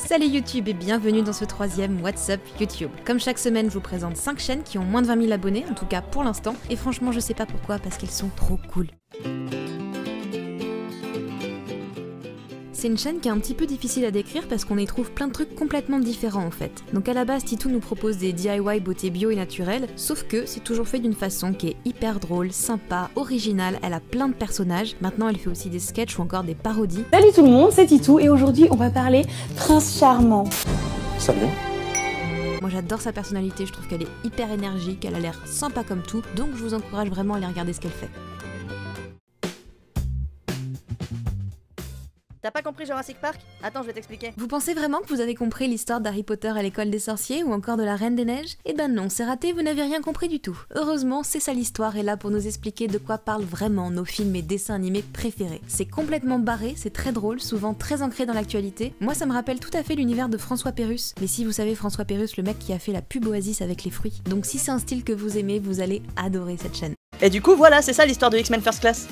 Salut YouTube et bienvenue dans ce troisième What's Up YouTube. Comme chaque semaine, je vous présente 5 chaînes qui ont moins de 20 000 abonnés, en tout cas pour l'instant, et franchement je sais pas pourquoi, parce qu'elles sont trop cool. C'est une chaîne qui est un petit peu difficile à décrire parce qu'on y trouve plein de trucs complètement différents en fait. Donc à la base, Titou nous propose des DIY beauté bio et naturelle, sauf que c'est toujours fait d'une façon qui est hyper drôle, sympa, originale, elle a plein de personnages. Maintenant elle fait aussi des sketchs ou encore des parodies. Salut tout le monde, c'est Titou et aujourd'hui on va parler Prince Charmant. Salut. Moi j'adore sa personnalité, je trouve qu'elle est hyper énergique, elle a l'air sympa comme tout, donc je vous encourage vraiment à aller regarder ce qu'elle fait. T'as pas compris Jurassic Park? Attends, je vais t'expliquer. Vous pensez vraiment que vous avez compris l'histoire d'Harry Potter à l'école des sorciers ou encore de la Reine des Neiges? Eh ben non, c'est raté, vous n'avez rien compris du tout. Heureusement, c'est ça l'histoire est là pour nous expliquer de quoi parlent vraiment nos films et dessins animés préférés. C'est complètement barré, c'est très drôle, souvent très ancré dans l'actualité. Moi ça me rappelle tout à fait l'univers de François Pérusse. Mais si vous savez François Pérusse, le mec qui a fait la pub Oasis avec les fruits. Donc si c'est un style que vous aimez, vous allez adorer cette chaîne. Et du coup, voilà, c'est ça l'histoire de X-Men First Class.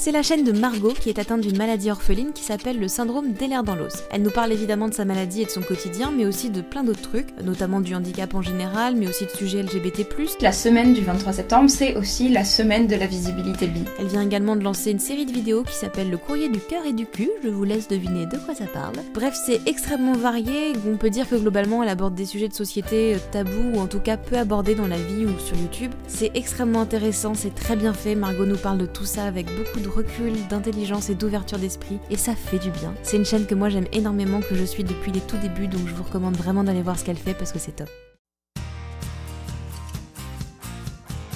C'est la chaîne de Margot qui est atteinte d'une maladie orpheline qui s'appelle le syndrome d'Ehlers-Danlos. Elle nous parle évidemment de sa maladie et de son quotidien, mais aussi de plein d'autres trucs, notamment du handicap en général, mais aussi de sujets LGBT+. La semaine du 23 septembre, c'est aussi la semaine de la visibilité bi. Elle vient également de lancer une série de vidéos qui s'appelle Le courrier du cœur et du cul, je vous laisse deviner de quoi ça parle. Bref, c'est extrêmement varié, on peut dire que globalement elle aborde des sujets de société tabous ou en tout cas peu abordés dans la vie ou sur YouTube. C'est extrêmement intéressant, c'est très bien fait, Margot nous parle de tout ça avec beaucoup de recul, d'intelligence et d'ouverture d'esprit, et ça fait du bien. C'est une chaîne que moi j'aime énormément, que je suis depuis les tout débuts, donc je vous recommande vraiment d'aller voir ce qu'elle fait parce que c'est top.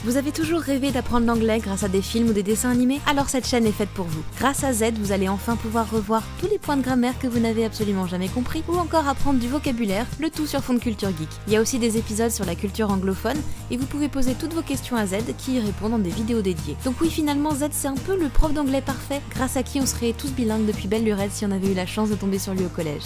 Vous avez toujours rêvé d'apprendre l'anglais grâce à des films ou des dessins animés? Alors cette chaîne est faite pour vous. Grâce à Z, vous allez enfin pouvoir revoir tous les points de grammaire que vous n'avez absolument jamais compris, ou encore apprendre du vocabulaire, le tout sur fond de culture geek. Il y a aussi des épisodes sur la culture anglophone, et vous pouvez poser toutes vos questions à Z qui y répond dans des vidéos dédiées. Donc oui, finalement Z c'est un peu le prof d'anglais parfait, grâce à qui on serait tous bilingues depuis belle lurette si on avait eu la chance de tomber sur lui au collège.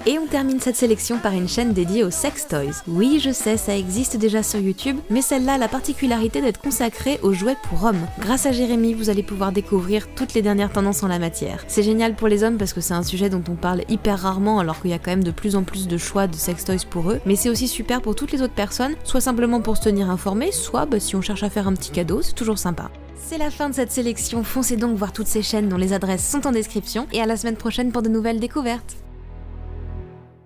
Et on termine cette sélection par une chaîne dédiée aux sex toys. Oui, je sais, ça existe déjà sur YouTube, mais celle-là a la particularité d'être consacrée aux jouets pour hommes. Grâce à Jérémy, vous allez pouvoir découvrir toutes les dernières tendances en la matière. C'est génial pour les hommes parce que c'est un sujet dont on parle hyper rarement alors qu'il y a quand même de plus en plus de choix de sex toys pour eux, mais c'est aussi super pour toutes les autres personnes, soit simplement pour se tenir informé, soit si on cherche à faire un petit cadeau, c'est toujours sympa. C'est la fin de cette sélection, foncez donc voir toutes ces chaînes dont les adresses sont en description, et à la semaine prochaine pour de nouvelles découvertes.